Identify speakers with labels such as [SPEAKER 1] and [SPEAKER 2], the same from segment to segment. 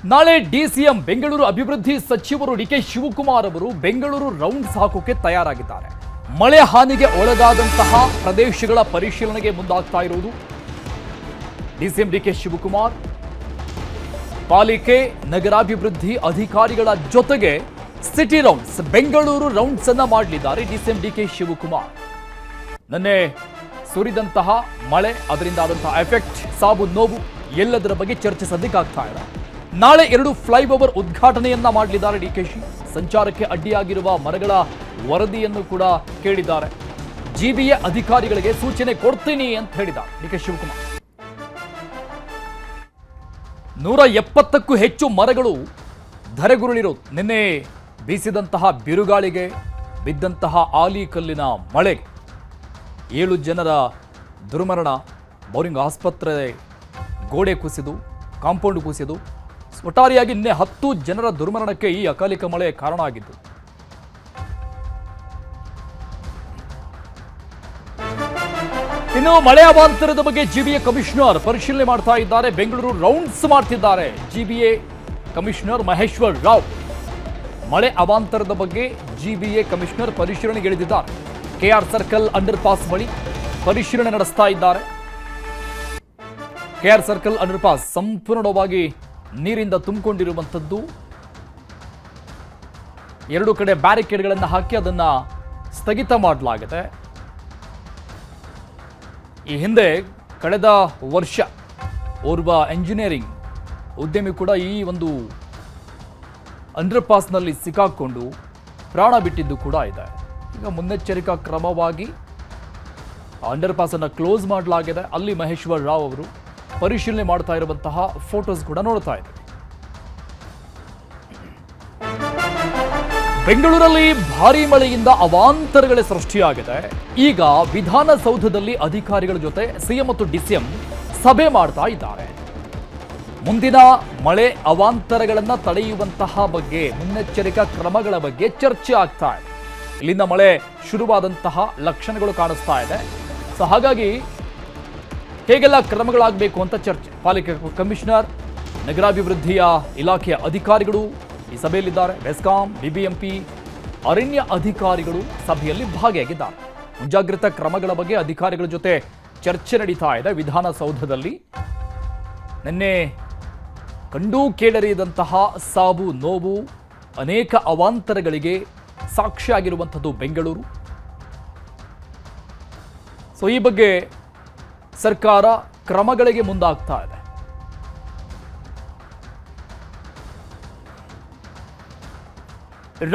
[SPEAKER 1] ನಾಳೆ ಡಿಸಿಎಂ ಬೆಂಗಳೂರು ಅಭಿವೃದ್ಧಿ ಸಚಿವರು ಡಿಕೆ ಶಿವಕುಮಾರ್ ಅವರು ಬೆಂಗಳೂರು ರೌಂಡ್ಸ್ ಹಾಕೋಕೆ ತಯಾರಾಗಿದ್ದಾರೆ. ಮಳೆ ಹಾನಿಗೆ ಒಳಗಾದಂತಹ ಪ್ರದೇಶಗಳ ಪರಿಶೀಲನೆಗೆ ಮುಂದಾಗ್ತಾ ಇರುವುದು ಡಿಸಿಎಂ ಡಿಕೆ ಶಿವಕುಮಾರ್. ಪಾಲಿಕೆ ನಗರಾಭಿವೃದ್ಧಿ ಅಧಿಕಾರಿಗಳ ಜೊತೆಗೆ ಸಿಟಿ ರೌಂಡ್ಸ್ ಬೆಂಗಳೂರು ರೌಂಡ್ಸ್ ಅನ್ನ ಮಾಡಲಿದ್ದಾರೆ ಡಿಸಿಎಂ ಡಿಕೆ ಶಿವಕುಮಾರ್. ನಿನ್ನೆ ಸುರಿದಂತಹ ಮಳೆ, ಅದರಿಂದ ಆದಂತಹ ಎಫೆಕ್ಟ್, ಸಾವು ನೋವು ಎಲ್ಲದರ ಬಗ್ಗೆ ಚರ್ಚೆ ಸದ್ಯಕ್ಕಾಗ್ತಾ ಇದೆ. ನಾಳೆ 2 ಫ್ಲೈಓವರ್ ಉದ್ಘಾಟನೆಯನ್ನ ಮಾಡಲಿದ್ದಾರೆ ಡಿಕೆಶಿ. ಸಂಚಾರಕ್ಕೆ ಅಡ್ಡಿಯಾಗಿರುವ ಮರಗಳ ವರದಿಯನ್ನು ಕೂಡ ಕೇಳಿದ್ದಾರೆ. ಜಿಬಿಎ ಅಧಿಕಾರಿಗಳಿಗೆ ಸೂಚನೆ ಕೊಡ್ತೀನಿ ಅಂತ ಹೇಳಿದ್ದಾರೆ ಡಿಕೆ ಶಿವಕುಮಾರ್. 170ಕ್ಕೂ ಹೆಚ್ಚು ಮರಗಳು ಧರೆಗುರುಳಿರೋದು ನಿನ್ನೆ ಬೀಸಿದಂತಹ ಬಿರುಗಾಳಿಗೆ, ಬಿದ್ದಂತಹ ಆಲಿಕಲ್ಲಿನ ಮಳೆಗೆ 7 ಜನರ ದುರ್ಮರಣ. ಬೋರಿಂಗ್ ಆಸ್ಪತ್ರೆ ಗೋಡೆ ಕುಸಿದು, ಕಾಂಪೌಂಡ್ ಕುಸಿದು, ಒಟ್ಟಾರೆಯಾಗಿ ನಿನ್ನೆ 10 ಜನರ ದುರ್ಮರಣಕ್ಕೆ ಈ ಅಕಾಲಿಕ ಮಳೆ ಕಾರಣ ಆಗಿದ್ದು. ಇನ್ನು ಮಳೆ ಅವಾಂತರದ ಬಗ್ಗೆ ಜಿಬಿಎ ಕಮಿಷನರ್ ಪರಿಶೀಲನೆ ಮಾಡ್ತಾ ಇದ್ದಾರೆ. ಬೆಂಗಳೂರು ರೌಂಡ್ಸ್ ಮಾಡ್ತಿದ್ದಾರೆ ಜಿಬಿಎ ಕಮಿಷನರ್ ಮಹೇಶ್ವರ್ ರಾವ್. ಮಳೆ ಅವಾಂತರದ ಬಗ್ಗೆ ಜಿಬಿಎ ಕಮಿಷನರ್ ಪರಿಶೀಲನೆಗೆ ಇಳಿದಿದ್ದಾರೆ. ಕೆಆರ್ ಸರ್ಕಲ್ ಅಂಡರ್ ಪಾಸ್ ಬಳಿ ಪರಿಶೀಲನೆ ನಡೆಸ್ತಾ ಇದ್ದಾರೆ. ಕೆಆರ್ ಸರ್ಕಲ್ ಅಂಡರ್ ಪಾಸ್ ಸಂಪೂರ್ಣವಾಗಿ ನೀರಿಂದ ತುಂಬಿಕೊಂಡಿರುವಂಥದ್ದು. 2 ಕಡೆ ಬ್ಯಾರಿಕೇಡ್ಗಳನ್ನು ಹಾಕಿ ಅದನ್ನ ಸ್ಥಗಿತ ಮಾಡಲಾಗಿದೆ. ಈ ಹಿಂದೆ ಕಳೆದ ವರ್ಷ ಓರ್ವ ಎಂಜಿನಿಯರಿಂಗ್ ಉದ್ಯಮಿ ಕೂಡ ಈ ಒಂದು ಅಂಡರ್ ಪಾಸ್ನಲ್ಲಿ ಸಿಕ್ಕಾಕೊಂಡು ಪ್ರಾಣ ಬಿಟ್ಟಿದ್ದು ಕೂಡ ಇದೆ. ಈಗ ಮುನ್ನೆಚ್ಚರಿಕಾ ಕ್ರಮವಾಗಿ ಅಂಡರ್ ಪಾಸ್ ಅನ್ನು ಕ್ಲೋಸ್ ಮಾಡಲಾಗಿದೆ. ಅಲ್ಲಿ ಮಹೇಶ್ವರ್ ರಾವ್ ಅವರು ಪರಿಶೀಲನೆ ಮಾಡ್ತಾ ಇರುವಂತಹ ಫೋಟೋಸ್ ಕೂಡ ನೋಡ್ತಾ ಇದ್ದಾರೆ. ಬೆಂಗಳೂರಲ್ಲಿ ಭಾರೀ ಮಳೆಯಿಂದ ಅವಾಂತರಗಳೇ ಸೃಷ್ಟಿಯಾಗಿದೆ. ಈಗ ವಿಧಾನಸೌಧದಲ್ಲಿ ಅಧಿಕಾರಿಗಳ ಜೊತೆ ಸಿಎಂ ಮತ್ತು ಡಿಸಿಎಂ ಸಭೆ ಮಾಡ್ತಾ ಇದ್ದಾರೆ. ಮುಂದಿನ ಮಳೆ ಅವಾಂತರಗಳನ್ನ ತಡೆಯುವಂತಹ ಬಗ್ಗೆ, ಮುನ್ನೆಚ್ಚರಿಕಾ ಕ್ರಮಗಳ ಬಗ್ಗೆ ಚರ್ಚೆ ಆಗ್ತಾ ಇದೆ. ಇಲ್ಲಿಂದ ಮಳೆ ಶುರುವಾದಂತಹ ಲಕ್ಷಣಗಳು ಕಾಣಿಸ್ತಾ ಇದೆ. ಸೊ ಹಾಗಾಗಿ ಹೇಗೆಲ್ಲ ಕ್ರಮಗಳಾಗಬೇಕು ಅಂತ ಚರ್ಚೆ. ಪಾಲಿಕೆ ಕಮಿಷನರ್, ನಗರಾಭಿವೃದ್ಧಿಯ ಇಲಾಖೆಯ ಅಧಿಕಾರಿಗಳು ಈ ಸಭೆಯಲ್ಲಿದ್ದಾರೆ. ಬೆಸ್ಕಾಂ, ಬಿಬಿಎಂಪಿ, ಅರಣ್ಯ ಅಧಿಕಾರಿಗಳು ಸಭೆಯಲ್ಲಿ ಭಾಗಿಯಾಗಿದ್ದಾರೆ. ಮುಂಜಾಗ್ರತಾ ಕ್ರಮಗಳ ಬಗ್ಗೆ ಅಧಿಕಾರಿಗಳ ಜೊತೆ ಚರ್ಚೆ ನಡೀತಾ ಇದೆ ವಿಧಾನಸೌಧದಲ್ಲಿ. ನಿನ್ನೆ ಕಂಡು ಕೇಳರಿಯದಂತಹ ಸಾವು ನೋವು, ಅನೇಕ ಅವಾಂತರಗಳಿಗೆ ಸಾಕ್ಷಿಯಾಗಿರುವಂಥದ್ದು ಬೆಂಗಳೂರು. ಸೊ ಈ ಬಗ್ಗೆ ಸರ್ಕಾರ ಕ್ರಮಗಳಿಗೆ ಮುಂದಾಗ್ತಾ ಇದೆ.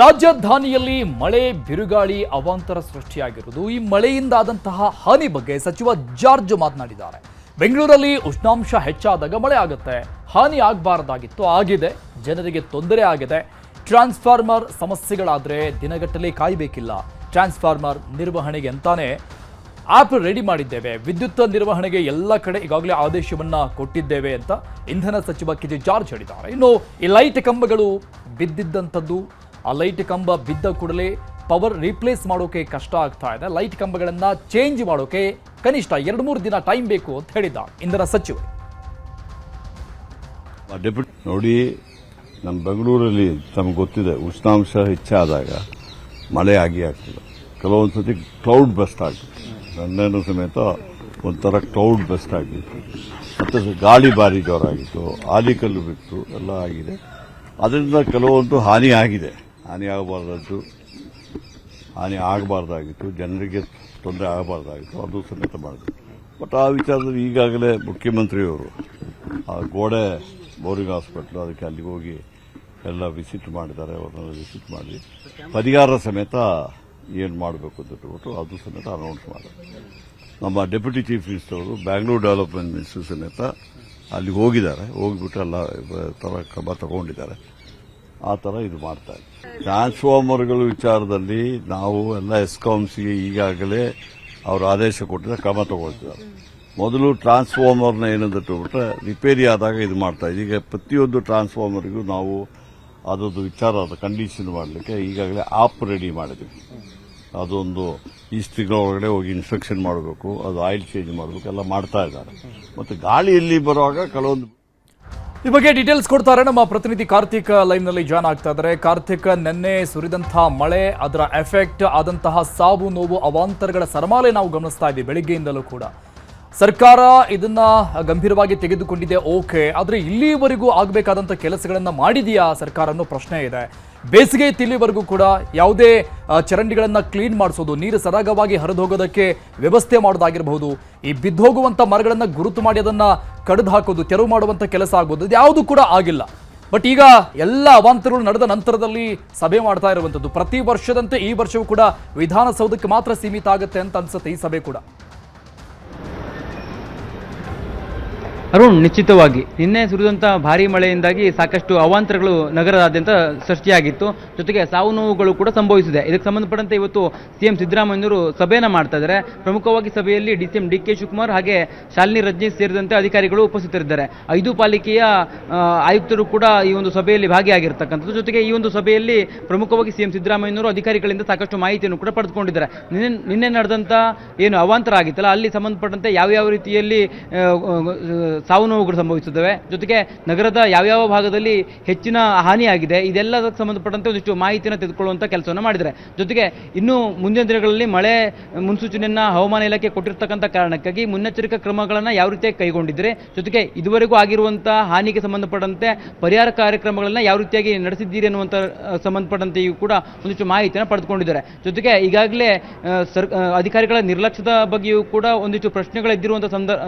[SPEAKER 1] ರಾಜಧಾನಿಯಲ್ಲಿ ಮಳೆ, ಬಿರುಗಾಳಿ, ಅವಾಂತರ ಸೃಷ್ಟಿಯಾಗಿರುವುದು. ಈ ಮಳೆಯಿಂದಾದಂತಹ ಹಾನಿ ಬಗ್ಗೆ ಸಚಿವ ಜಾರ್ಜ್ ಮಾತನಾಡಿದ್ದಾರೆ. ಬೆಂಗಳೂರಲ್ಲಿ ಉಷ್ಣಾಂಶ ಹೆಚ್ಚಾದಾಗ ಮಳೆ ಆಗುತ್ತೆ, ಹಾನಿ ಆಗಬಾರ್ದಾಗಿತ್ತು, ಆಗಿದೆ, ಜನರಿಗೆ ತೊಂದರೆ ಆಗಿದೆ. ಟ್ರಾನ್ಸ್ಫಾರ್ಮರ್ ಸಮಸ್ಯೆಗಳಾದರೆ ದಿನಗಟ್ಟಲೆ ಕಾಯಬೇಕಿಲ್ಲ. ಟ್ರಾನ್ಸ್ಫಾರ್ಮರ್ ನಿರ್ವಹಣೆಗೆ ಅಂತಾನೆ ಆ್ಯಪ್ ರೆಡಿ ಮಾಡಿದ್ದೇವೆ. ವಿದ್ಯುತ್ ನಿರ್ವಹಣೆಗೆ ಎಲ್ಲ ಕಡೆ ಈಗಾಗಲೇ ಆದೇಶವನ್ನ ಕೊಟ್ಟಿದ್ದೇವೆ ಅಂತ ಇಂಧನ ಸಚಿವ ಕೆಜೆ ಜಾರ್ಜ್ ಹೇಳಿದ್ದಾರೆ. ಇನ್ನು ಈ ಲೈಟ್ ಕಂಬಗಳು ಬಿದ್ದಿದ್ದಂಥದ್ದು, ಆ ಲೈಟ್ ಕಂಬ ಬಿದ್ದ ಕೂಡಲೇ ಪವರ್ ರೀಪ್ಲೇಸ್ ಮಾಡೋಕೆ ಕಷ್ಟ ಆಗ್ತಾ ಇದೆ. ಲೈಟ್ ಕಂಬಗಳನ್ನು ಚೇಂಜ್ ಮಾಡೋಕೆ ಕನಿಷ್ಠ 2-3 ದಿನ ಟೈಮ್ ಬೇಕು ಅಂತ ಹೇಳಿದ್ದಾರೆ ಇಂಧನ ಸಚಿವರು.
[SPEAKER 2] ನೋಡಿ, ನಮ್ಮ ಬೆಂಗಳೂರಲ್ಲಿ ತಮಗೆ ಗೊತ್ತಿದೆ, ಉಷ್ಣಾಂಶ ಹೆಚ್ಚಾದಾಗ ಮಳೆ ಆಗ್ತದೆ. ಕೆಲವೊಂದು ಸತಿ ಕ್ಲೌಡ್ ಬಸ್ಟ್ ಆಗುತ್ತೆ. ನನ್ನೇನು ಸಮೇತ ಒಂಥರ ಕ್ಲೌಡ್ ಬಸ್ಟ್ ಆಗಿತ್ತು. ಮತ್ತು ಗಾಳಿ ಭಾರಿ ಜೋರಾಗಿತ್ತು, ಆಲಿಕಲ್ಲು ಬಿತ್ತು, ಎಲ್ಲ ಆಗಿದೆ. ಅದರಿಂದ ಕೆಲವೊಂದು ಹಾನಿ ಆಗಿದೆ. ಹಾನಿ ಆಗಬಾರ್ದಾಗಿತ್ತು, ಜನರಿಗೆ ತೊಂದರೆ ಆಗಬಾರ್ದಾಗಿತ್ತು, ಅದು ಸಮೇತ ಮಾಡಿದ್ರು. ಬಟ್ ಆ ವಿಚಾರದಲ್ಲಿ ಈಗಾಗಲೇ ಮುಖ್ಯಮಂತ್ರಿಯವರು ಆ ಗೋಡೆ, ಬೋರಿಂಗ್ ಹಾಸ್ಪಿಟ್ಲು, ಅದಕ್ಕೆ ಅಲ್ಲಿಗೆ ಹೋಗಿ ಎಲ್ಲ ವಿಸಿಟ್ ಮಾಡಿದ್ದಾರೆ. ಅವ್ರನ್ನೆಲ್ಲ ವಿಸಿಟ್ ಮಾಡಿ ಪರಿಹಾರ ಸಮೇತ ಏನು ಮಾಡಬೇಕು ಅಂತ ಹೇಳ್ಬಿಟ್ಟು ಅದು ಸಮೇತ ಅನೌನ್ಸ್ ಮಾಡಿದ್ದಾರೆ. ನಮ್ಮ ಡೆಪ್ಯೂಟಿ ಚೀಫ್ ಮಿನಿಸ್ಟರ್ ಅವರು ಬ್ಯಾಂಗ್ಳೂರ್ ಡೆವಲಪ್ಮೆಂಟ್ ಮಿನಿಸ್ಟರ್ ಸಮೇತ ಅಲ್ಲಿಗೆ ಹೋಗಿದ್ದಾರೆ. ಹೋಗಿಬಿಟ್ಟು ಎಲ್ಲ ಥರ ಕ್ರಮ ತಗೊಂಡಿದ್ದಾರೆ. ಆ ಥರ ಇದು ಮಾಡ್ತಾ ಇದೆ. ಟ್ರಾನ್ಸ್ಫಾರ್ಮರ್ಗಳ ವಿಚಾರದಲ್ಲಿ ನಾವು ಎಲ್ಲ ಎಸ್ಕಾಮ್ಸ್ಗೆ ಈಗಾಗಲೇ ಅವರು ಆದೇಶ ಕೊಟ್ಟಿದ್ದಾರೆ, ಕ್ರಮ ತಗೊಳ್ತಿದ್ದಾರೆ. ಮೊದಲು ಟ್ರಾನ್ಸ್ಫಾರ್ಮರ್ನ ಏನಂತ ಹೇಳ್ಬಿಟ್ರೆ ರಿಪೇರಿ ಆದಾಗ ಇದು ಮಾಡ್ತಾ ಇದೆ. ಈಗ ಪ್ರತಿಯೊಂದು ಟ್ರಾನ್ಸ್ಫಾರ್ಮರ್ಗೂ ನಾವು ಅದೊಂದು ವಿಚಾರ, ಅದು ಕಂಡೀಷನ್ ಮಾಡಲಿಕ್ಕೆ ಈಗಾಗಲೇ ಆಪ್ ರೆಡಿ ಮಾಡಿದ್ವಿ. ಅದೊಂದು ಇಷ್ಟು ತಿಂಗಳೊಳಗಡೆ ಹೋಗಿ ಇನ್ಸ್ಪೆಕ್ಷನ್ ಮಾಡಬೇಕು, ಅದು ಆಯಿಲ್ ಚೇಂಜ್ ಮಾಡಬೇಕು, ಎಲ್ಲ ಮಾಡ್ತಾ ಇದ್ದಾರೆ. ಮತ್ತು ಗಾಳಿಯಲ್ಲಿ ಬರುವಾಗ ಕೆಲವೊಂದು
[SPEAKER 1] ಈ ಬಗ್ಗೆ ಡೀಟೇಲ್ಸ್ ಕೊಡ್ತಾರೆ ನಮ್ಮ ಪ್ರತಿನಿಧಿ ಕಾರ್ತಿಕ್ ಲೈವ್ ನಲ್ಲಿ ಜಾಯ್ನ್ ಆಗ್ತಾ ಇದ್ದಾರೆ. ಕಾರ್ತಿಕ್, ನಿನ್ನೆ ಸುರಿದಂತಹ ಮಳೆ, ಅದರ ಎಫೆಕ್ಟ್ ಆದಂತಹ ಸಾವು ನೋವು ಅವಾಂತರಗಳ ಸರಮಾಲೆ ನಾವು ಗಮನಿಸ್ತಾ ಇದ್ದೀವಿ ಬೆಳಿಗ್ಗೆಯಿಂದಲೂ ಕೂಡ. ಸರ್ಕಾರ ಇದನ್ನ ಗಂಭೀರವಾಗಿ ತೆಗೆದುಕೊಂಡಿದೆ, ಓಕೆ, ಆದ್ರೆ ಇಲ್ಲಿವರೆಗೂ ಆಗಬೇಕಾದಂಥ ಕೆಲಸಗಳನ್ನ ಮಾಡಿದೆಯಾ ಸರ್ಕಾರ ಅನ್ನೋ ಪ್ರಶ್ನೆ ಇದೆ. ಬೇಸಿಗೆ ಇಲ್ಲಿವರೆಗೂ ಕೂಡ ಯಾವುದೇ ಚರಂಡಿಗಳನ್ನ ಕ್ಲೀನ್ ಮಾಡಿಸೋದು, ನೀರು ಸರಾಗವಾಗಿ ಹರಿದು ಹೋಗೋದಕ್ಕೆ ವ್ಯವಸ್ಥೆ ಮಾಡೋದಾಗಿರಬಹುದು, ಈ ಬಿದ್ದೋಗುವಂಥ ಮರಗಳನ್ನ ಗುರುತು ಮಾಡಿ ಅದನ್ನ ಕಡಿದು ಹಾಕೋದು, ತೆರವು ಮಾಡುವಂಥ ಕೆಲಸ ಆಗ್ಬೋದು, ಇದು ಯಾವುದು ಕೂಡ ಆಗಿಲ್ಲ. ಬಟ್ ಈಗ ಎಲ್ಲ ಅವಾಂತರಗಳು ನಡೆದ ನಂತರದಲ್ಲಿ ಸಭೆ ಮಾಡ್ತಾ ಇರುವಂಥದ್ದು. ಪ್ರತಿ ವರ್ಷದಂತೆ ಈ ವರ್ಷವೂ ಕೂಡ ವಿಧಾನಸೌಧಕ್ಕೆ ಮಾತ್ರ ಸೀಮಿತ ಆಗುತ್ತೆ ಅಂತ ಅನ್ಸುತ್ತೆ ಈ ಸಭೆ ಕೂಡ.
[SPEAKER 3] ಅರುಣ್, ನಿಶ್ಚಿತವಾಗಿ ನಿನ್ನೆ ಸುರಿದಂಥ ಭಾರೀ ಮಳೆಯಿಂದಾಗಿ ಸಾಕಷ್ಟು ಅವಾಂತರಗಳು ನಗರದಾದ್ಯಂತ ಸೃಷ್ಟಿಯಾಗಿತ್ತು. ಜೊತೆಗೆ ಸಾವು ನೋವುಗಳು ಕೂಡ ಸಂಭವಿಸಿದೆ. ಇದಕ್ಕೆ ಸಂಬಂಧಪಟ್ಟಂತೆ ಇವತ್ತು ಸಿಎಂ ಸಿದ್ದರಾಮಯ್ಯನವರು ಸಭೆಯನ್ನು ಮಾಡ್ತಾ ಇದ್ದಾರೆ. ಪ್ರಮುಖವಾಗಿ ಸಭೆಯಲ್ಲಿ ಡಿಸಿಎಂ ಡಿ.ಕೆ. ಶಿವಕುಮಾರ್ ಹಾಗೆ ಶಾಲಿನಿ ರಜನೀಶ್ ಸೇರಿದಂತೆ ಅಧಿಕಾರಿಗಳು ಉಪಸ್ಥಿತರಿದ್ದಾರೆ. 5 ಪಾಲಿಕೆಯ ಆಯುಕ್ತರು ಕೂಡ ಈ ಒಂದು ಸಭೆಯಲ್ಲಿ ಭಾಗಿಯಾಗಿರ್ತಕ್ಕಂಥದ್ದು. ಜೊತೆಗೆ ಈ ಒಂದು ಸಭೆಯಲ್ಲಿ ಪ್ರಮುಖವಾಗಿ ಸಿಎಂ ಸಿದ್ದರಾಮಯ್ಯನವರು ಅಧಿಕಾರಿಗಳಿಂದ ಸಾಕಷ್ಟು ಮಾಹಿತಿಯನ್ನು ಕೂಡ ಪಡೆದುಕೊಂಡಿದ್ದಾರೆ. ನಿನ್ನೆ ನಡೆದಂಥ ಏನು ಅವಾಂತರ ಆಗಿತ್ತಲ್ಲ, ಅಲ್ಲಿ ಸಂಬಂಧಪಟ್ಟಂತೆ ಯಾವ್ಯಾವ ರೀತಿಯಲ್ಲಿ ಸಾವು ನೋವುಗಳು ಸಂಭವಿಸುತ್ತವೆ, ಜೊತೆಗೆ ನಗರದ ಯಾವ್ಯಾವ ಭಾಗದಲ್ಲಿ ಹೆಚ್ಚಿನ ಹಾನಿಯಾಗಿದೆ, ಇದೆಲ್ಲದಕ್ಕೆ ಸಂಬಂಧಪಟ್ಟಂತೆ ಒಂದಿಷ್ಟು ಮಾಹಿತಿಯನ್ನು ತೆಗೆದುಕೊಳ್ಳುವಂಥ ಕೆಲಸವನ್ನು ಮಾಡಿದ್ದಾರೆ. ಜೊತೆಗೆ ಇನ್ನು ಮುಂದಿನ ದಿನಗಳಲ್ಲಿ ಮಳೆ ಮುನ್ಸೂಚನೆಯನ್ನು ಹವಾಮಾನ ಇಲಾಖೆ ಕೊಟ್ಟಿರ್ತಕ್ಕಂಥ ಕಾರಣಕ್ಕಾಗಿ ಮುನ್ನೆಚ್ಚರಿಕಾ ಕ್ರಮಗಳನ್ನು ಯಾವ ರೀತಿಯಾಗಿ ಕೈಗೊಂಡಿದ್ದಾರೆ, ಜೊತೆಗೆ ಇದುವರೆಗೂ ಆಗಿರುವಂಥ ಹಾನಿಗೆ ಸಂಬಂಧಪಟ್ಟಂತೆ ಪರಿಹಾರ ಕಾರ್ಯಕ್ರಮಗಳನ್ನು ಯಾವ ರೀತಿಯಾಗಿ ನಡೆಸಿದ್ದೀರಿ ಅನ್ನುವಂಥ ಸಂಬಂಧಪಟ್ಟಂತೆಯೂ ಕೂಡ ಒಂದಿಷ್ಟು ಮಾಹಿತಿಯನ್ನು ಪಡೆದುಕೊಂಡಿದ್ದಾರೆ. ಜೊತೆಗೆ ಈಗಾಗಲೇ ಅಧಿಕಾರಿಗಳ ನಿರ್ಲಕ್ಷ್ಯದ ಬಗ್ಗೆಯೂ ಕೂಡ ಒಂದಿಷ್ಟು ಪ್ರಶ್ನೆಗಳಿದ್ದಿರುವಂಥ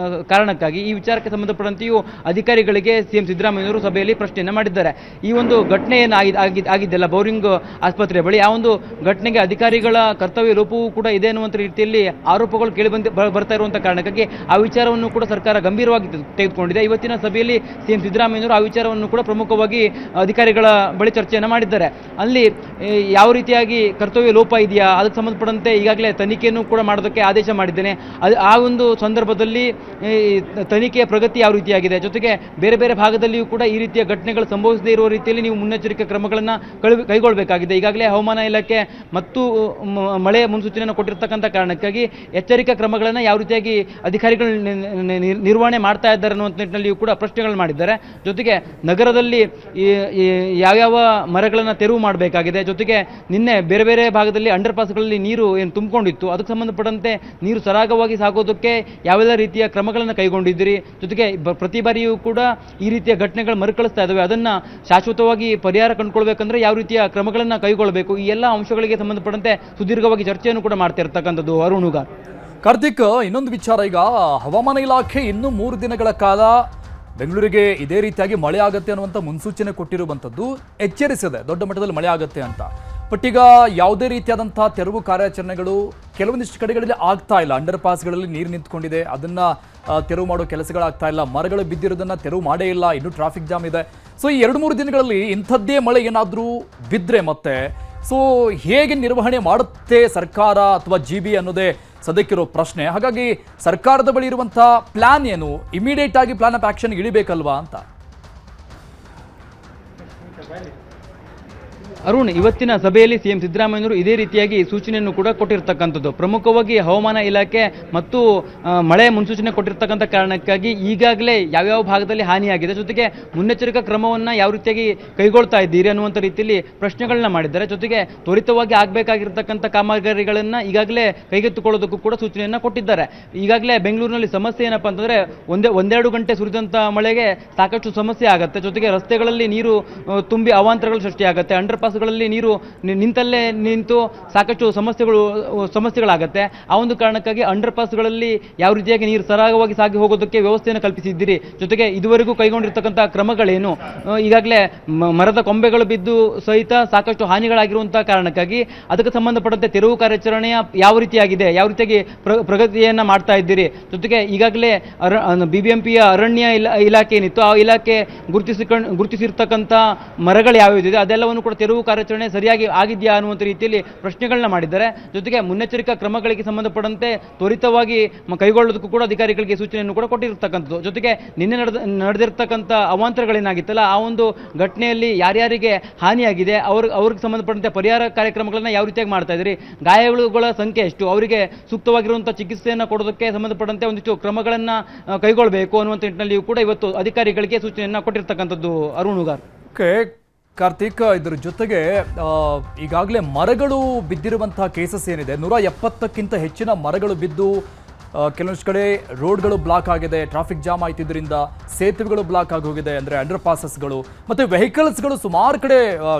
[SPEAKER 3] ಕಾರಣಕ್ಕಾಗಿ ಈ ವಿಚಾರಕ್ಕೆ ಸಂಬಂಧಪಟ್ಟಂತೆಯೂ ಅಧಿಕಾರಿಗಳಿಗೆ ಸಿಎಂ ಸಿದ್ದರಾಮಯ್ಯನವರು ಸಭೆಯಲ್ಲಿ ಪ್ರಶ್ನೆಯನ್ನು ಮಾಡಿದ್ದಾರೆ. ಈ ಒಂದು ಘಟನೆ ಏನು ಆಗಿದ್ದೆಲ್ಲ ಬೋರಿಂಗ್ ಆಸ್ಪತ್ರೆ ಬಳಿ, ಆ ಒಂದು ಘಟನೆಗೆ ಅಧಿಕಾರಿಗಳ ಕರ್ತವ್ಯ ಲೋಪವೂ ಕೂಡ ಇದೆ ಅನ್ನುವಂಥ ರೀತಿಯಲ್ಲಿ ಆರೋಪಗಳು ಬರ್ತಾ ಇರುವಂಥ ಕಾರಣಕ್ಕಾಗಿ ಆ ವಿಚಾರವನ್ನು ಕೂಡ ಸರ್ಕಾರ ಗಂಭೀರವಾಗಿ ತೆಗೆದುಕೊಂಡಿದೆ. ಇವತ್ತಿನ ಸಭೆಯಲ್ಲಿ ಸಿಎಂ ಸಿದ್ದರಾಮಯ್ಯನವರು ಆ ವಿಚಾರವನ್ನು ಕೂಡ ಪ್ರಮುಖವಾಗಿ ಅಧಿಕಾರಿಗಳ ಬಳಿ ಚರ್ಚೆಯನ್ನು ಮಾಡಿದ್ದಾರೆ. ಅಲ್ಲಿ ಯಾವ ರೀತಿಯಾಗಿ ಕರ್ತವ್ಯ ಲೋಪ ಇದೆಯಾ, ಅದಕ್ಕೆ ಸಂಬಂಧಪಟ್ಟಂತೆ ಈಗಾಗಲೇ ತನಿಖೆಯನ್ನು ಕೂಡ ಮಾಡೋದಕ್ಕೆ ಆದೇಶ ಮಾಡಿದ್ದೇನೆ. ಆ ಒಂದು ಸಂದರ್ಭದಲ್ಲಿ ತನಿಖೆಯ ಪ್ರಗತಿ ಯಾವ ರೀತಿಯಾಗಿದೆ, ಜೊತೆಗೆ ಬೇರೆ ಬೇರೆ ಭಾಗದಲ್ಲಿಯೂ ಕೂಡ ಈ ರೀತಿಯ ಘಟನೆಗಳು ಸಂಭವಿಸದೇ ಇರುವ ರೀತಿಯಲ್ಲಿ ನೀವು ಮುನ್ನೆಚ್ಚರಿಕೆ ಕ್ರಮಗಳನ್ನು ಕೈಗೊಳ್ಳಬೇಕಾಗಿದೆ. ಈಗಾಗಲೇ ಹವಾಮಾನ ಇಲಾಖೆ ಮತ್ತು ಮಳೆ ಮುನ್ಸೂಚನೆಯನ್ನು ಕೊಟ್ಟಿರ್ತಕ್ಕಂಥ ಕಾರಣಕ್ಕಾಗಿ ಎಚ್ಚರಿಕಾ ಕ್ರಮಗಳನ್ನು ಯಾವ ರೀತಿಯಾಗಿ ಅಧಿಕಾರಿಗಳು ನಿರ್ವಹಣೆ ಮಾಡ್ತಾ ಇದ್ದಾರೆ ಅನ್ನುವಂಥ ನಿಟ್ಟಿನಲ್ಲಿಯೂ ಕೂಡ ಪ್ರಶ್ನೆಗಳು ಮಾಡಿದ್ದಾರೆ. ಜೊತೆಗೆ ನಗರದಲ್ಲಿ ಯಾವ್ಯಾವ ಮರಗಳನ್ನು ತೆರವು ಮಾಡಬೇಕಾಗಿದೆ, ಜೊತೆಗೆ ನಿನ್ನೆ ಬೇರೆ ಬೇರೆ ಭಾಗದಲ್ಲಿ ಅಂಡರ್ ಪಾಸ್ಗಳಲ್ಲಿ ನೀರು ಏನು ತುಂಬಿಕೊಂಡಿತ್ತು, ಅದಕ್ಕೆ ಸಂಬಂಧಪಟ್ಟಂತೆ ನೀರು ಸರಾಗವಾಗಿ ಸಾಗೋದಕ್ಕೆ ಯಾವೆಲ್ಲ ರೀತಿಯ ಕ್ರಮಗಳನ್ನು ಕೈಗೊಂಡಿದ್ದೀರಿ, ಜೊತೆಗೆ ಪ್ರತಿ ಬಾರಿಯೂ ಕೂಡ ಈ ರೀತಿಯ ಘಟನೆಗಳು ಮರುಕಳಿಸ್ತಾ ಇದ್ದಾವೆ, ಅದನ್ನು ಶಾಶ್ವತವಾಗಿ ಪರಿಹಾರ ಕಂಡುಕೊಳ್ಬೇಕಂದ್ರೆ ಯಾವ ರೀತಿಯ ಕ್ರಮಗಳನ್ನು ಕೈಗೊಳ್ಳಬೇಕು, ಈ ಎಲ್ಲ ಅಂಶಗಳಿಗೆ ಸಂಬಂಧಪಟ್ಟಂತೆ ಸುದೀರ್ಘವಾಗಿ ಚರ್ಚೆಯನ್ನು ಕೂಡ ಮಾಡ್ತಾ ಇರ್ತಕ್ಕಂಥದ್ದು. ಅರುಣುಗ
[SPEAKER 1] ಕಾರ್ತಿಕ್, ಇನ್ನೊಂದು ವಿಚಾರ, ಈಗ ಹವಾಮಾನ ಇಲಾಖೆ ಇನ್ನೂ 3 ದಿನಗಳ ಕಾಲ ಬೆಂಗಳೂರಿಗೆ ಇದೇ ರೀತಿಯಾಗಿ ಮಳೆ ಆಗುತ್ತೆ ಅನ್ನುವಂಥ ಮುನ್ಸೂಚನೆ ಕೊಟ್ಟಿರುವಂಥದ್ದು, ಎಚ್ಚರಿಸಿದೆ ದೊಡ್ಡ ಮಟ್ಟದಲ್ಲಿ ಮಳೆ ಆಗುತ್ತೆ ಅಂತ. ಬಟ್ ಈಗ ಯಾವುದೇ ರೀತಿಯಾದಂಥ ತೆರವು ಕಾರ್ಯಾಚರಣೆಗಳು ಕೆಲವೊಂದಿಷ್ಟು ಕಡೆಗಳಲ್ಲಿ ಆಗ್ತಾ ಇಲ್ಲ. ಅಂಡರ್ ಪಾಸ್ಗಳಲ್ಲಿ ನೀರು ನಿಂತ್ಕೊಂಡಿದೆ, ಅದನ್ನ ತೆರವು ಮಾಡೋ ಕೆಲಸಗಳಾಗ್ತಾ ಇಲ್ಲ, ಮರಗಳು ಬಿದ್ದಿರೋದನ್ನ ತೆರವು ಮಾಡೇ ಇಲ್ಲ, ಇನ್ನೂ ಟ್ರಾಫಿಕ್ ಜಾಮ್ ಇದೆ. ಸೊ ಈ 2-3 ದಿನಗಳಲ್ಲಿ ಇಂಥದ್ದೇ ಮಳೆ ಏನಾದರೂ ಬಿದ್ದರೆ ಮತ್ತೆ ಸೊ ಹೇಗೆ ನಿರ್ವಹಣೆ ಮಾಡುತ್ತೆ ಸರ್ಕಾರ ಅಥವಾ GB ಅನ್ನೋದೇ ಸದ್ಯಕ್ಕಿರೋ ಪ್ರಶ್ನೆ. ಹಾಗಾಗಿ ಸರ್ಕಾರದ ಬಳಿ ಇರುವಂಥ ಪ್ಲಾನ್ ಏನು, ಇಮಿಡಿಯೇಟ್ ಆಗಿ ಪ್ಲಾನ್ ಆಫ್ ಆಕ್ಷನ್ ಇಳಿಬೇಕಲ್ವಾ ಅಂತ.
[SPEAKER 3] ಅರುಣ್, ಇವತ್ತಿನ ಸಭೆಯಲ್ಲಿ ಸಿಎಂ ಸಿದ್ದರಾಮಯ್ಯನವರು ಇದೇ ರೀತಿಯಾಗಿ ಸೂಚನೆಯನ್ನು ಕೂಡ ಕೊಟ್ಟಿರ್ತಕ್ಕಂಥದ್ದು. ಪ್ರಮುಖವಾಗಿ ಹವಾಮಾನ ಇಲಾಖೆ ಮತ್ತು ಮಳೆ ಮುನ್ಸೂಚನೆ ಕೊಟ್ಟಿರ್ತಕ್ಕಂಥ ಕಾರಣಕ್ಕಾಗಿ ಈಗಾಗಲೇ ಯಾವ್ಯಾವ ಭಾಗದಲ್ಲಿ ಹಾನಿಯಾಗಿದೆ, ಜೊತೆಗೆ ಮುನ್ನೆಚ್ಚರಿಕಾ ಕ್ರಮವನ್ನು ಯಾವ ರೀತಿಯಾಗಿ ಕೈಗೊಳ್ತಾ ಇದ್ದೀರಿ ಅನ್ನುವಂಥ ರೀತಿಯಲ್ಲಿ ಪ್ರಶ್ನೆಗಳನ್ನ ಮಾಡಿದ್ದಾರೆ. ಜೊತೆಗೆ ತ್ವರಿತವಾಗಿ ಆಗಬೇಕಾಗಿರ್ತಕ್ಕಂಥ ಕಾಮಗಾರಿಗಳನ್ನು ಈಗಾಗಲೇ ಕೈಗೆತ್ತಿಕೊಳ್ಳೋದಕ್ಕೂ ಕೂಡ ಸೂಚನೆಯನ್ನು ಕೊಟ್ಟಿದ್ದಾರೆ. ಈಗಾಗಲೇ ಬೆಂಗಳೂರಿನಲ್ಲಿ ಸಮಸ್ಯೆ ಏನಪ್ಪ ಅಂತಂದರೆ ಒಂದೆರಡು ಗಂಟೆ ಸುರಿದಂಥ ಮಳೆಗೆ ಸಾಕಷ್ಟು ಸಮಸ್ಯೆ ಆಗುತ್ತೆ, ಜೊತೆಗೆ ರಸ್ತೆಗಳಲ್ಲಿ ನೀರು ತುಂಬಿ ಅವಾಂತರಗಳು ಸೃಷ್ಟಿಯಾಗುತ್ತೆ, ಅಂಡರ್ ಪಾಸ್ ಗಳಲ್ಲಿ ನೀರು ನಿಂತು ಸಾಕಷ್ಟು ಸಮಸ್ಯೆಗಳಾಗತ್ತೆ. ಆ ಒಂದು ಕಾರಣಕ್ಕಾಗಿ ಅಂಡರ್ ಪಾಸ್ಗಳಲ್ಲಿ ಯಾವ ರೀತಿಯಾಗಿ ನೀರು ಸರಾಗವಾಗಿ ಸಾಗಿ ಹೋಗೋದಕ್ಕೆ ವ್ಯವಸ್ಥೆಯನ್ನು ಕಲ್ಪಿಸಿದ್ದೀರಿ, ಜೊತೆಗೆ ಇದುವರೆಗೂ ಕೈಗೊಂಡಿರ್ತಕ್ಕಂಥ ಕ್ರಮಗಳೇನು, ಈಗಾಗಲೇ ಮರದ ಕೊಂಬೆಗಳು ಬಿದ್ದು ಸಹಿತ ಸಾಕಷ್ಟು ಹಾನಿಗಳಾಗಿರುವಂತಹ ಕಾರಣಕ್ಕಾಗಿ ಅದಕ್ಕೆ ಸಂಬಂಧಪಟ್ಟಂತೆ ತೆರವು ಕಾರ್ಯಾಚರಣೆಯ ಯಾವ ರೀತಿಯಾಗಿದೆ, ಯಾವ ರೀತಿಯಾಗಿ ಪ್ರಗತಿಯನ್ನ ಮಾಡ್ತಾ ಇದ್ದೀರಿ, ಜೊತೆಗೆ ಈಗಾಗಲೇ BBMPಯ ಅರಣ್ಯ ಇಲಾಖೆ ಏನಿತ್ತು ಆ ಇಲಾಖೆ ಗುರುತಿಸಿರ್ತಕ್ಕಂಥ ಮರಗಳು ಯಾವ್ಯಾವಿದೆ ಅದೆಲ್ಲವನ್ನು ಕೂಡ ತೆರವು ಕಾರ್ಯಾಚರಣೆ ಸರಿಯಾಗಿ ಆಗಿದೆಯಾ ಅನ್ನುವಂಥ ರೀತಿಯಲ್ಲಿ ಪ್ರಶ್ನೆಗಳನ್ನ ಮಾಡಿದ್ದಾರೆ. ಜೊತೆಗೆ ಮುನ್ನೆಚ್ಚರಿಕಾ ಕ್ರಮಗಳಿಗೆ ಸಂಬಂಧಪಟ್ಟಂತೆ ತ್ವರಿತವಾಗಿ ಕೈಗೊಳ್ಳೋದಕ್ಕೂ ಕೂಡ ಅಧಿಕಾರಿಗಳಿಗೆ ಸೂಚನೆಯನ್ನು ಕೂಡ ಕೊಟ್ಟಿರ್ತಕ್ಕಂಥದ್ದು. ಜೊತೆಗೆ ನಿನ್ನೆ ನಡೆದಿರ್ತಕ್ಕಂಥ ಅವಾಂತರಗಳೇನಾಗಿತ್ತಲ್ಲ, ಆ ಒಂದು ಘಟನೆಯಲ್ಲಿ ಯಾರ್ಯಾರಿಗೆ ಹಾನಿಯಾಗಿದೆ ಅವ್ರಿಗೆ ಸಂಬಂಧಪಟ್ಟಂತೆ ಪರಿಹಾರ ಕಾರ್ಯಕ್ರಮಗಳನ್ನ ಯಾವ ರೀತಿಯಾಗಿ ಮಾಡ್ತಾ ಇದ್ದೀರಿ, ಗಾಯಗಳ ಸಂಖ್ಯೆ ಎಷ್ಟು, ಅವರಿಗೆ ಸೂಕ್ತವಾಗಿರುವಂಥ ಚಿಕಿತ್ಸೆಯನ್ನು ಕೊಡೋದಕ್ಕೆ ಸಂಬಂಧಪಟ್ಟಂತೆ ಒಂದಿಷ್ಟು ಕ್ರಮಗಳನ್ನ ಕೈಗೊಳ್ಳಬೇಕು ಅನ್ನುವಂಥ ನಿಟ್ಟಿನಲ್ಲಿಯೂ ಕೂಡ ಇವತ್ತು ಅಧಿಕಾರಿಗಳಿಗೆ ಸೂಚನೆಯನ್ನು ಕೊಟ್ಟಿರ್ತಕ್ಕಂಥದ್ದು. ಅರುಣ್ ಉಗಾರ್.
[SPEAKER 1] ಓಕೆ ಕಾರ್ತಿಕ್, ಇದ್ರ ಜೊತೆಗೆ ಈಗಾಗಲೇ ಮರಗಳು ಬಿದ್ದಿರುವಂತಹ ಕೇಸಸ್ ಏನಿದೆ, 170ಕ್ಕಿಂತ ಹೆಚ್ಚಿನ ಮರಗಳು ಬಿದ್ದು ಕೆಲವೊಂದು ಕಡೆ ರೋಡ್ಗಳು ಬ್ಲಾಕ್ ಆಗಿದೆ, ಟ್ರಾಫಿಕ್ ಜಾಮ್ ಆಯ್ತಿದ್ರಿಂದ ಸೇತುವೆಗಳು ಬ್ಲಾಕ್ ಆಗಿ ಹೋಗಿದೆ, ಅಂದರೆ ಅಂಡರ್ ಪಾಸಸ್ಗಳು ಮತ್ತು ವೆಹಿಕಲ್ಸ್ಗಳು ಸುಮಾರು ಕಡೆ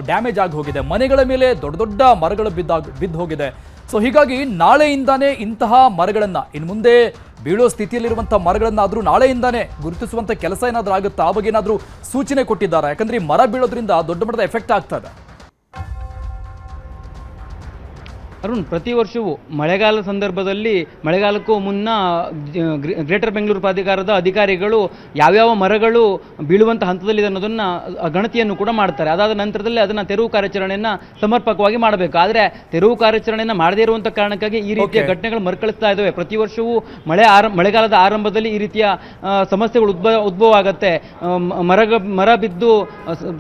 [SPEAKER 1] ಡ್ಯಾಮೇಜ್ ಆಗಿ ಹೋಗಿದೆ, ಮನೆಗಳ ಮೇಲೆ ದೊಡ್ಡ ದೊಡ್ಡ ಮರಗಳು ಬಿದ್ದು ಹೋಗಿದೆ. ಸೊ ಹೀಗಾಗಿ ನಾಳೆಯಿಂದಾನೇ ಇಂತಹ ಮರಗಳನ್ನು, ಇನ್ನು ಮುಂದೆ ಬೀಳೋ ಸ್ಥಿತಿಯಲ್ಲಿರುವಂಥ ಮರಗಳನ್ನಾದರೂ ನಾಳೆಯಿಂದಾನೇ ಗುರುತಿಸುವಂಥ ಕೆಲಸ ಏನಾದರೂ ಆಗುತ್ತಾ, ಆ ಬಗ್ಗೆ ಏನಾದರೂ ಸೂಚನೆ ಕೊಟ್ಟಿದ್ದಾರೆ? ಯಾಕಂದ್ರೆ ಈ ಮರ ಬೀಳೋದ್ರಿಂದ ದೊಡ್ಡ ಮಟ್ಟದ ಎಫೆಕ್ಟ್ ಆಗ್ತಾ ಇದೆ.
[SPEAKER 3] ಅರುಣ್, ಪ್ರತಿ ವರ್ಷವೂ ಮಳೆಗಾಲ ಸಂದರ್ಭದಲ್ಲಿ ಮಳೆಗಾಲಕ್ಕೂ ಮುನ್ನ ಗ್ರೇಟರ್ ಬೆಂಗಳೂರು ಪ್ರಾಧಿಕಾರದ ಅಧಿಕಾರಿಗಳು ಯಾವ್ಯಾವ ಮರಗಳು ಬೀಳುವಂಥ ಹಂತದಲ್ಲಿದೆ ಅನ್ನೋದನ್ನು ಗಣತಿಯನ್ನು ಕೂಡ ಮಾಡ್ತಾರೆ. ಅದಾದ ನಂತರದಲ್ಲಿ ಅದನ್ನು ತೆರವು ಕಾರ್ಯಾಚರಣೆಯನ್ನು ಸಮರ್ಪಕವಾಗಿ ಮಾಡಬೇಕು. ಆದರೆ ತೆರವು ಕಾರ್ಯಾಚರಣೆಯನ್ನು ಮಾಡದೇ ಇರುವಂಥ ಕಾರಣಕ್ಕಾಗಿ ಈ ರೀತಿಯ ಘಟನೆಗಳು ಮರುಕಳಿಸ್ತಾ ಇದ್ದಾವೆ. ಪ್ರತಿ ವರ್ಷವೂ ಮಳೆಗಾಲದ ಆರಂಭದಲ್ಲಿ ಈ ರೀತಿಯ ಸಮಸ್ಯೆಗಳು ಉದ್ಭವ ಆಗುತ್ತೆ, ಮರ ಬಿದ್ದು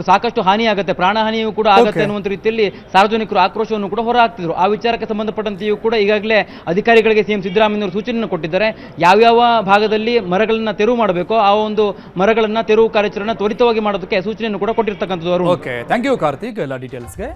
[SPEAKER 3] ಸಾಕಷ್ಟು ಹಾನಿಯಾಗುತ್ತೆ, ಪ್ರಾಣಹಾನಿಯೂ ಕೂಡ ಆಗುತ್ತೆ ಅನ್ನುವಂಥ ರೀತಿಯಲ್ಲಿ ಸಾರ್ವಜನಿಕರು ಆಕ್ರೋಶವನ್ನು ಕೂಡ ಹೊರಹಾಕ್ತಿದ್ರು. ಆ ವಿಚಾರಕ್ಕೆ ಸಂಬಂಧಪಟ್ಟಂತೆಯೂ ಕೂಡ ಈಗಾಗಲೇ ಅಧಿಕಾರಿಗಳಿಗೆ ಸಿಎಂ ಸಿದ್ದರಾಮಯ್ಯ ಸೂಚನೆಯನ್ನು ಕೊಟ್ಟಿದ್ದಾರೆ. ಯಾವ್ಯಾವ ಭಾಗದಲ್ಲಿ ಮರಗಳನ್ನ ತೆರವು ಮಾಡಬೇಕೋ ಆ ಒಂದು ಮರಗಳನ್ನ ತೆರವು ಕಾರ್ಯಾಚರಣೆ ತ್ವರಿತವಾಗಿ ಮಾಡೋದಕ್ಕೆ ಸೂಚನೆಯನ್ನು ಕೂಡ ಕೊಟ್ಟಿರ್ತಕ್ಕಂಥದ್ದು.
[SPEAKER 1] ಓಕೆ, ಥ್ಯಾಂಕ್ ಯು ಕಾರ್ತಿಕ್ ಎಲ್ಲ ಡೀಟೇಲ್ಸ್ಗೆ.